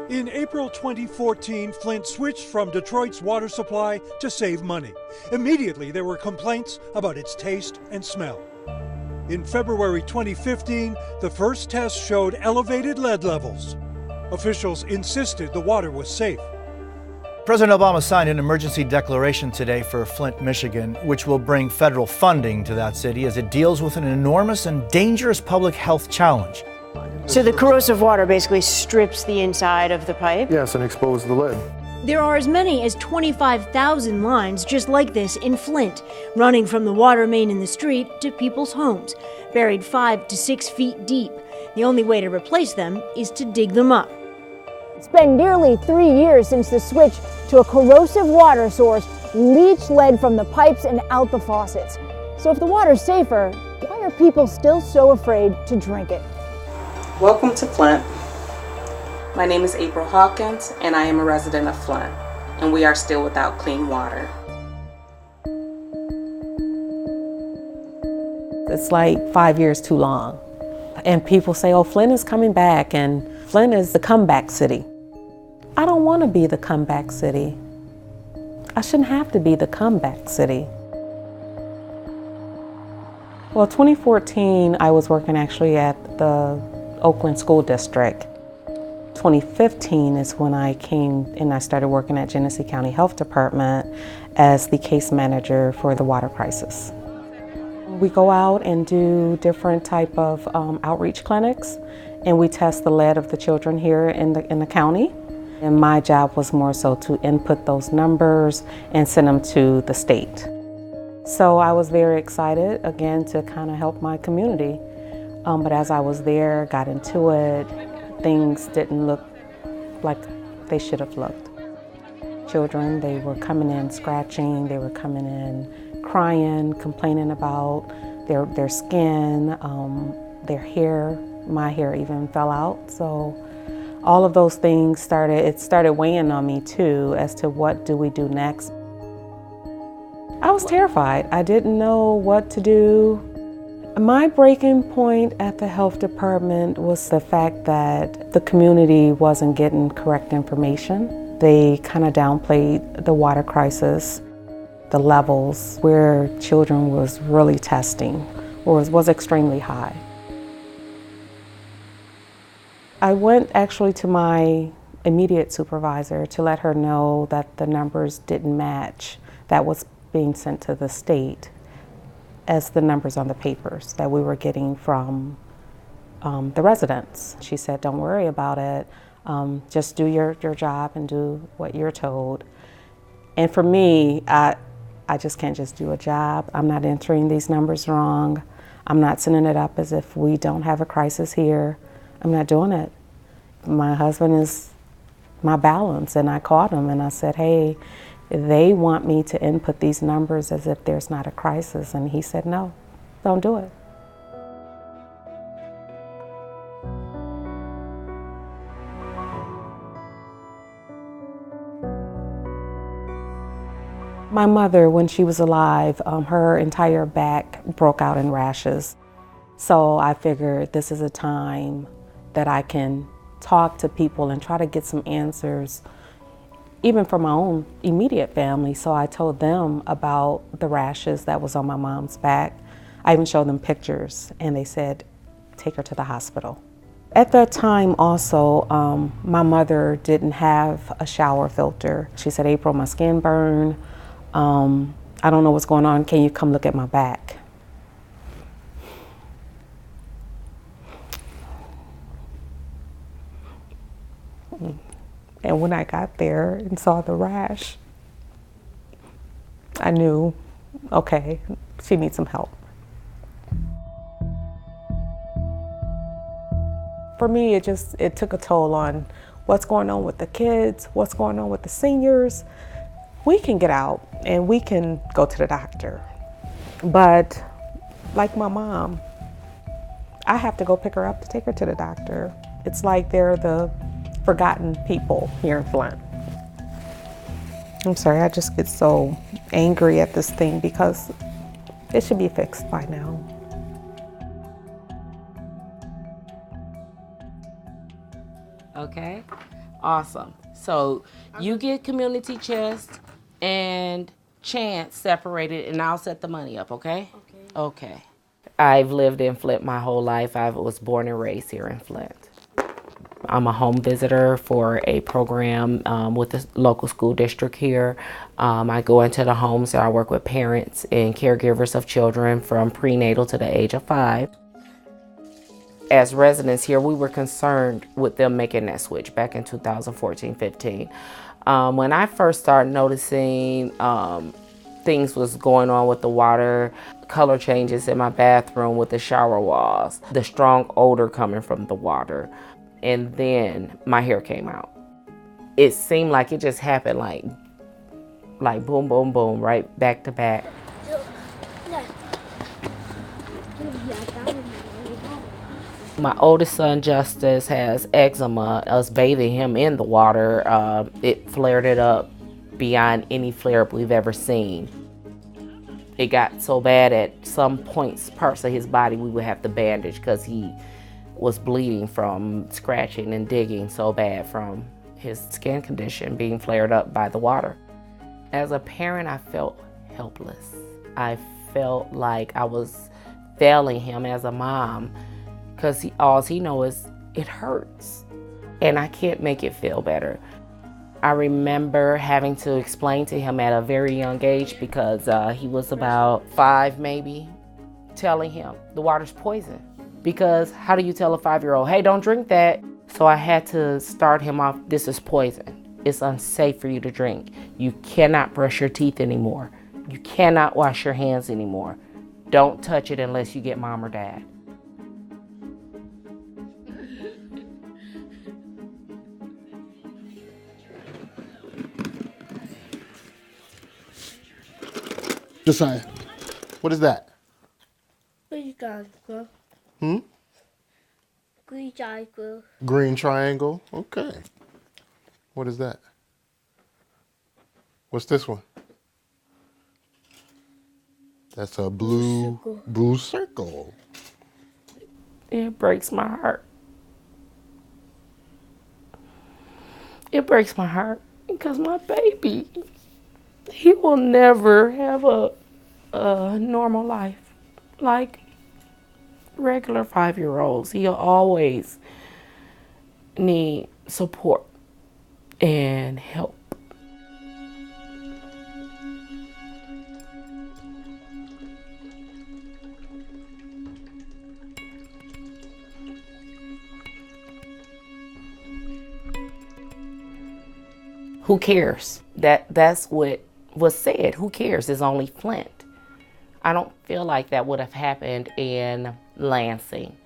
In April 2014, Flint switched from Detroit's water supply to save money. Immediately, there were complaints about its taste and smell. In February 2015, the first test showed elevated lead levels. Officials insisted the water was safe. President Obama signed an emergency declaration today for Flint, Michigan, which will bring federal funding to that city as it deals with an enormous and dangerous public health challenge. So the corrosive water basically strips the inside of the pipe? Yes, and exposes the lead. There are as many as 25,000 lines just like this in Flint, running from the water main in the street to people's homes, buried 5 to 6 feet deep. The only way to replace them is to dig them up. It's been nearly 3 years since the switch to a corrosive water source leached lead from the pipes and out the faucets. So if the water's safer, why are people still so afraid to drink it? Welcome to Flint. My name is April Hawkins, and I am a resident of Flint, and we are still without clean water. It's like 5 years too long. And people say, oh, Flint is coming back, and Flint is the comeback city. I don't want to be the comeback city. I shouldn't have to be the comeback city. Well, 2014, I was working actually at the Oakland School District. 2015 is when I came and I started working at Genesee County Health Department as the case manager for the water crisis. We go out and do different type of outreach clinics, and we test the lead of the children here in the county. And my job was more so to input those numbers and send them to the state. So I was very excited, again, to kind of help my community. But as I was there, got into it, things didn't look like they should have looked. Children, they were coming in scratching, they were coming in crying, complaining about their skin, their hair. My hair even fell out. So all of those things started weighing on me too as to what do we do next. I was terrified. I didn't know what to do. My breaking point at the health department was the fact that the community wasn't getting correct information. They kind of downplayed the water crisis, the levels where children was really testing was extremely high. I went actually to my immediate supervisor to let her know that the numbers didn't match that was being sent to the state as the numbers on the papers that we were getting from the residents. She said, don't worry about it. Just do your job and do what you're told. And for me, I just can't just do a job. I'm not entering these numbers wrong. I'm not sending it up as if we don't have a crisis here. I'm not doing it. My husband is my balance, and I called him and I said, hey, they want me to input these numbers as if there's not a crisis. And he said, no, don't do it. My mother, when she was alive, her entire back broke out in rashes. So I figured this is a time that I can talk to people and try to get some answers, even for my own immediate family. So I told them about the rashes that was on my mom's back. I even showed them pictures, and they said, take her to the hospital. At that time also, my mother didn't have a shower filter. She said, April, my skin burned. I don't know what's going on. Can you come look at my back? And when I got there and saw the rash, I knew, okay, she needs some help. For me, it took a toll on what's going on with the kids, what's going on with the seniors. We can get out and we can go to the doctor. But like my mom, I have to go pick her up to take her to the doctor. It's like they're the forgotten people here in Flint. I'm sorry, I just get so angry at this thing because it should be fixed by now. Okay. Awesome. So you get community chest and chance separated, and I'll set the money up, okay? Okay. I've lived in Flint my whole life. I was born and raised here in Flint. I'm a home visitor for a program with the local school district here. I go into the homes and I work with parents and caregivers of children from prenatal to the age of 5. As residents here, we were concerned with them making that switch back in 2014-15. When I first started noticing things was going on with the water, color changes in my bathroom with the shower walls, the strong odor coming from the water, and then my hair came out. It seemed like it just happened like boom, boom, boom, right back to back. My oldest son, Justice, has eczema. Us bathing him in the water, it flared it up beyond any flare-up we've ever seen. It got so bad at some parts of his body, we would have to bandage because he was bleeding from scratching and digging so bad from his skin condition being flared up by the water. As a parent, I felt helpless. I felt like I was failing him as a mom because all he knows is it hurts and I can't make it feel better. I remember having to explain to him at a very young age because he was about 5 maybe, telling him the water's poison. Because how do you tell a 5-year-old, hey, don't drink that? So I had to start him off, this is poison. It's unsafe for you to drink. You cannot brush your teeth anymore. You cannot wash your hands anymore. Don't touch it unless you get mom or dad. Josiah, what is that? Green triangle. Green triangle? Okay. What is that? What's this one? That's a blue circle. It breaks my heart. It breaks my heart because my baby, he will never have a normal life like regular 5-year-olds. He'll always need support and help. Who cares? That's what was said. Who cares? It's only Flint. I don't feel like that would have happened in Lansing.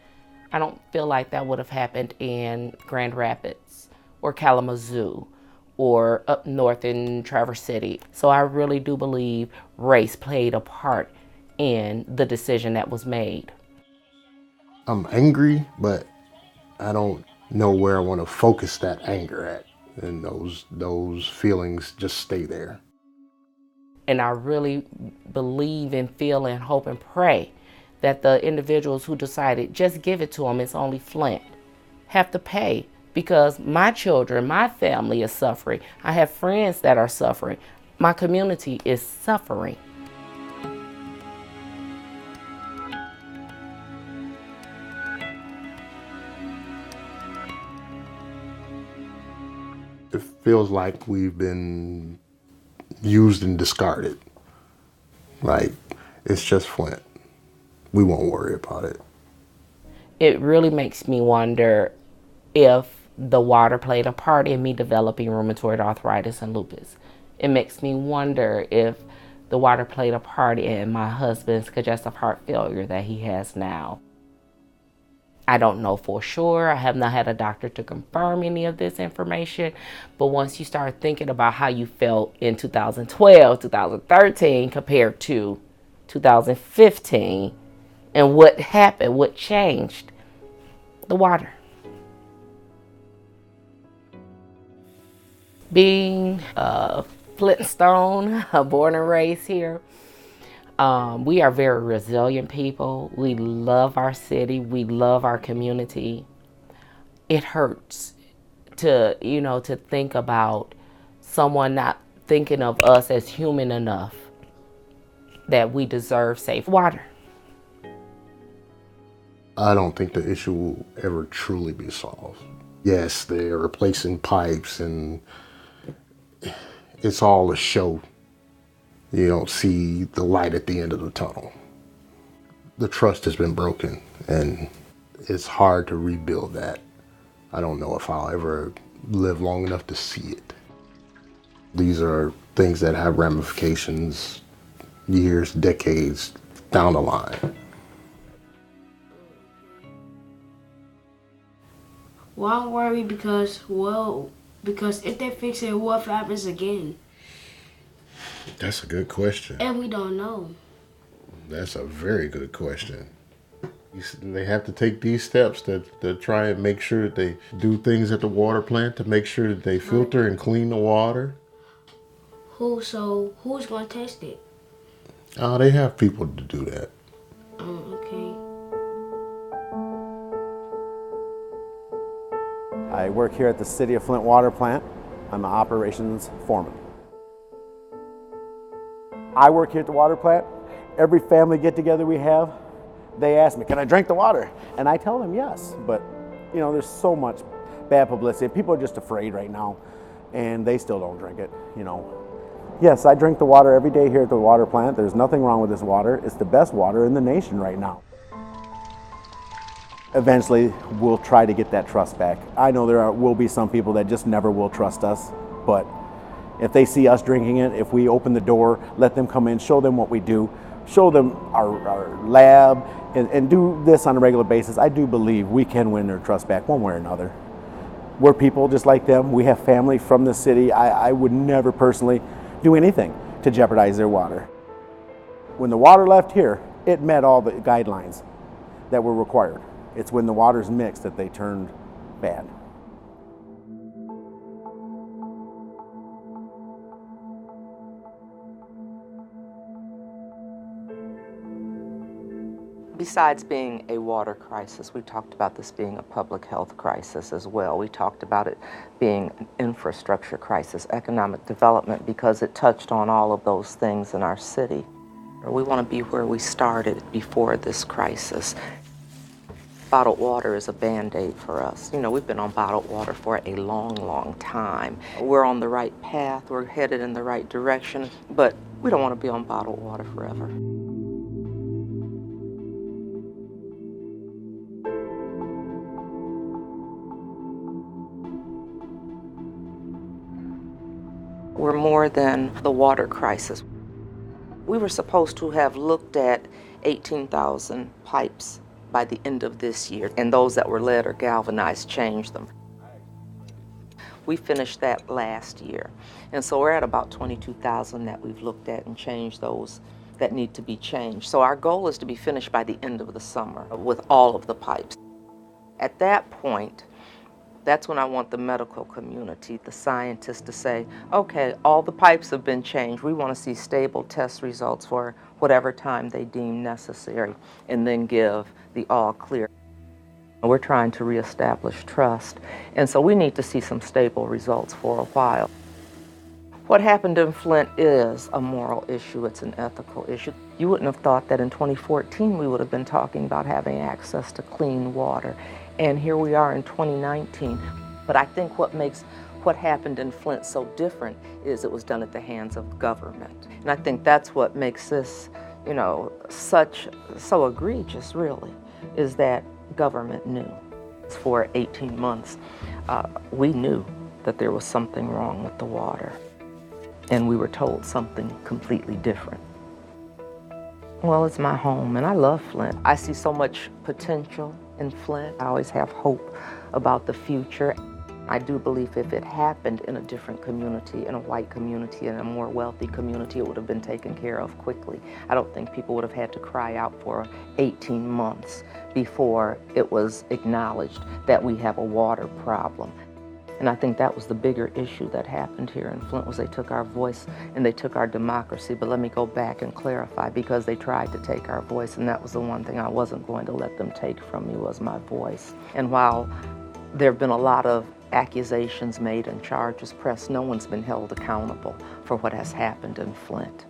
I don't feel like that would have happened in Grand Rapids or Kalamazoo or up north in Traverse City. So I really do believe race played a part in the decision that was made. I'm angry, but I don't know where I want to focus that anger at. And those feelings just stay there. And I really believe and feel and hope and pray that the individuals who decided just give it to them, it's only Flint, have to pay, because my children, my family is suffering. I have friends that are suffering. My community is suffering. It feels like we've been used and discarded. Like, it's just Flint. We won't worry about it. It really makes me wonder if the water played a part in me developing rheumatoid arthritis and lupus. It makes me wonder if the water played a part in my husband's congestive heart failure that he has now. I don't know for sure. I have not had a doctor to confirm any of this information. But once you start thinking about how you felt in 2012, 2013 compared to 2015, and what happened, what changed, the water. Being a Flintstone, born and raised here, we are very resilient people. We love our city. We love our community. It hurts to think about someone not thinking of us as human enough that we deserve safe water. I don't think the issue will ever truly be solved. Yes, they're replacing pipes and it's all a show. You don't see the light at the end of the tunnel. The trust has been broken and it's hard to rebuild that. I don't know if I'll ever live long enough to see it. These are things that have ramifications years, decades down the line. Well, I'm worried because if they fix it, what happens again? That's a good question. And we don't know. That's a very good question. They have to take these steps to try and make sure that they do things at the water plant to make sure that they filter and clean the water. Who's going to test it? They have people to do that. Okay. I work here at the City of Flint water plant. I'm an operations foreman. I work here at the water plant. Every family get-together we have, they ask me, can I drink the water? And I tell them yes, but you know, there's so much bad publicity. People are just afraid right now, and they still don't drink it, you know. Yes, I drink the water every day here at the water plant. There's nothing wrong with this water. It's the best water in the nation right now. Eventually, we'll try to get that trust back. I know there will be some people that just never will trust us, but if they see us drinking it, if we open the door, let them come in, show them what we do, show them our lab, and do this on a regular basis, I do believe we can win their trust back one way or another. We're people just like them. We have family from the city. I would never personally do anything to jeopardize their water. When the water left here, it met all the guidelines that were required. It's when the water's mixed that they turned bad. Besides being a water crisis, we talked about this being a public health crisis as well. We talked about it being an infrastructure crisis, economic development, because it touched on all of those things in our city. We want to be where we started before this crisis. Bottled water is a Band-Aid for us. You know, we've been on bottled water for a long, long time. We're on the right path, we're headed in the right direction, but we don't want to be on bottled water forever. We're more than the water crisis. We were supposed to have looked at 18,000 pipes by the end of this year, and those that were lead or galvanized, changed them. We finished that last year, and so we're at about 22,000 that we've looked at and changed those that need to be changed. So our goal is to be finished by the end of the summer with all of the pipes. At that point, that's when I want the medical community, the scientists, to say, okay, all the pipes have been changed. We want to see stable test results for whatever time they deem necessary, and then give the all clear. We're trying to reestablish trust, and so we need to see some stable results for a while. What happened in Flint is a moral issue, it's an ethical issue. You wouldn't have thought that in 2014 we would have been talking about having access to clean water. And here we are in 2019. But I think what makes what happened in Flint so different is it was done at the hands of government. And I think that's what makes this, you know, so egregious, really, is that government knew. For 18 months, we knew that there was something wrong with the water. And we were told something completely different. Well, it's my home, and I love Flint. I see so much potential in Flint. I always have hope about the future. I do believe if it happened in a different community, in a white community, in a more wealthy community, it would have been taken care of quickly. I don't think people would have had to cry out for 18 months before it was acknowledged that we have a water problem. And I think that was the bigger issue that happened here in Flint, was they took our voice and they took our democracy. But let me go back and clarify, because they tried to take our voice, and that was the one thing I wasn't going to let them take from me, was my voice. And while There have been a lot of accusations made and charges pressed. No one's been held accountable for what has happened in Flint.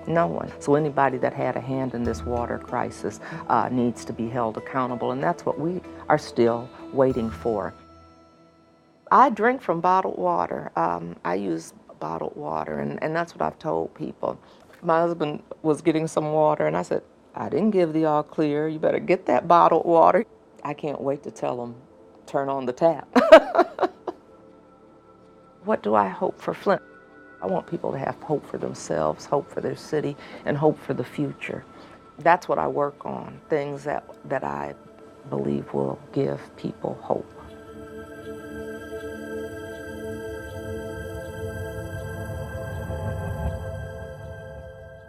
No one. So anybody that had a hand in this water crisis needs to be held accountable, and that's what we are still waiting for. I drink from bottled water. I use bottled water, and that's what I've told people. My husband was getting some water, and I said, I didn't give the all clear. You better get that bottled water. I can't wait to tell him, turn on the tap. What do I hope for Flint? I want people to have hope for themselves, hope for their city, and hope for the future. That's what I work on, things that I believe will give people hope.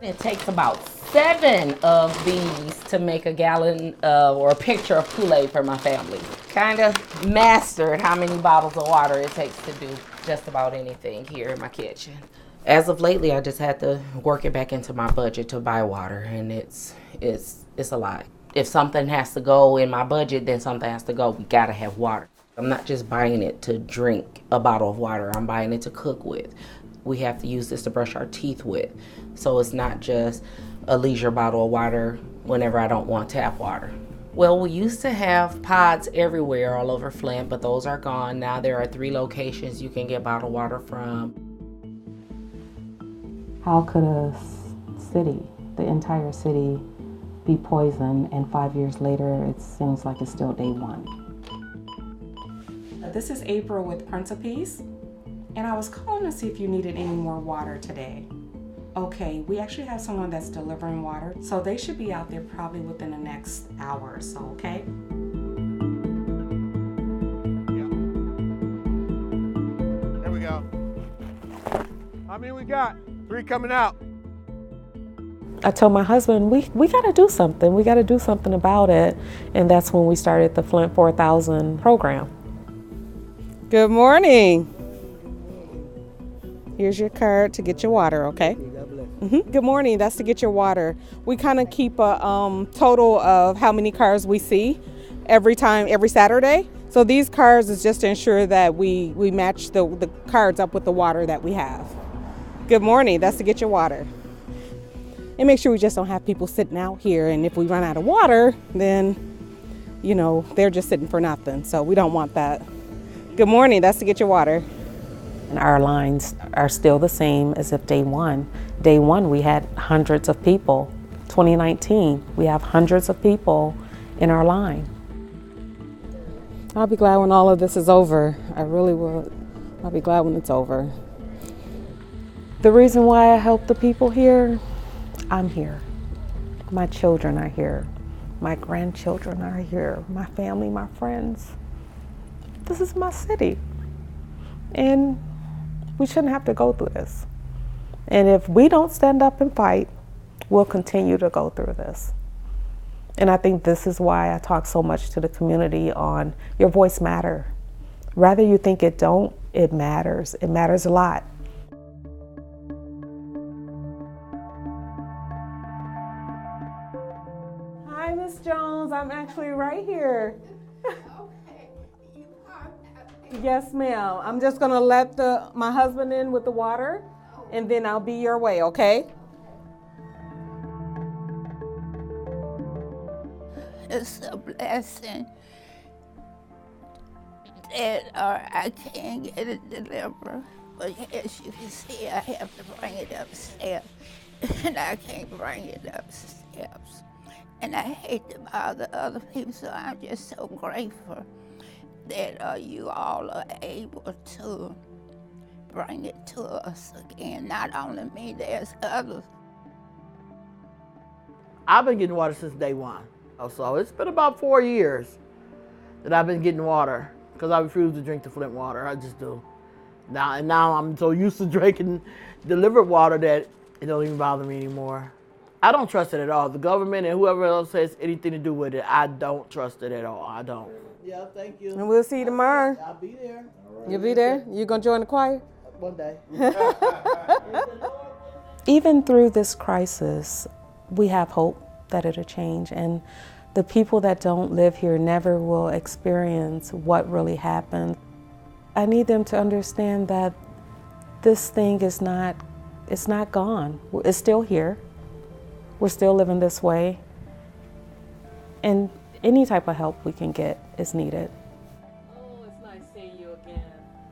It takes about 7 of these to make a gallon or a pitcher of Kool-Aid for my family. Kind of mastered how many bottles of water it takes to do just about anything here in my kitchen. As of lately, I just had to work it back into my budget to buy water, and it's a lot. If something has to go in my budget, then something has to go. We gotta have water. I'm not just buying it to drink a bottle of water. I'm buying it to cook with. We have to use this to brush our teeth with. So it's not just a leisure bottle of water whenever I don't want tap water. Well, we used to have pods everywhere all over Flint, but those are gone. Now there are 3 locations you can get bottled water from. How could a city, the entire city, be poisoned, and 5 years later it seems like it's still day one? This is April with Prince of Peace, and I was calling to see if you needed any more water today. Okay, we actually have someone that's delivering water, so they should be out there probably within the next hour or so, okay? Yep. There we go. How many we got? 3 coming out. I told my husband, we gotta do something. We gotta do something about it. And that's when we started the Flint 4000 program. Good morning. Here's your card to get your water, okay? Good morning, that's to get your water. We kind of keep a total of how many cars we see every Saturday. So these cards is just to ensure that we match the cards up with the water that we have. Good morning, that's to get your water. And make sure we just don't have people sitting out here, and if we run out of water, then, you know, they're just sitting for nothing. So we don't want that. Good morning, that's to get your water. And our lines are still the same as if day one. Day one, we had hundreds of people. 2019, we have hundreds of people in our line. I'll be glad when all of this is over. I really will. I'll be glad when it's over. The reason why I help the people here, I'm here. My children are here. My grandchildren are here. My family, my friends. This is my city. And we shouldn't have to go through this. And if we don't stand up and fight, we'll continue to go through this. And I think this is why I talk so much to the community on your voice matter. Rather you think it don't, it matters. It matters a lot. Hi, Miss Jones. I'm actually right here. Yes, ma'am. I'm just gonna let my husband in with the water, and then I'll be your way, okay? It's a blessing that I can't get it delivered, but as you can see, I have to bring it up steps, and I can't bring it up steps. And I hate to bother other people, so I'm just so grateful that you all are able to bring it to us again. Not only me, there's others. I've been getting water since day one. So it's been about 4 years that I've been getting water because I refuse to drink the Flint water. I just do. Now I'm so used to drinking delivered water that it don't even bother me anymore. I don't trust it at all. The government and whoever else has anything to do with it, I don't trust it at all. I don't. Yeah, thank you. And we'll see you tomorrow. I'll be there. Right. You'll be there? You gonna join the choir? One day. Even through this crisis, we have hope that it'll change. And The people that don't live here never will experience what really happened. I need them to understand that this thing is not, it's not gone. It's still here. We're still living this way. And any type of help we can get is needed. Oh, it's nice seeing you again.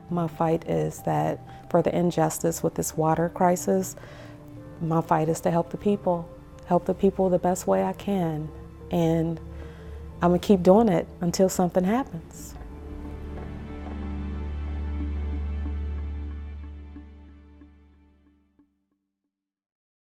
My fight is that for the injustice with this water crisis, my fight is to help the people the best way I can. And I'm gonna keep doing it until something happens.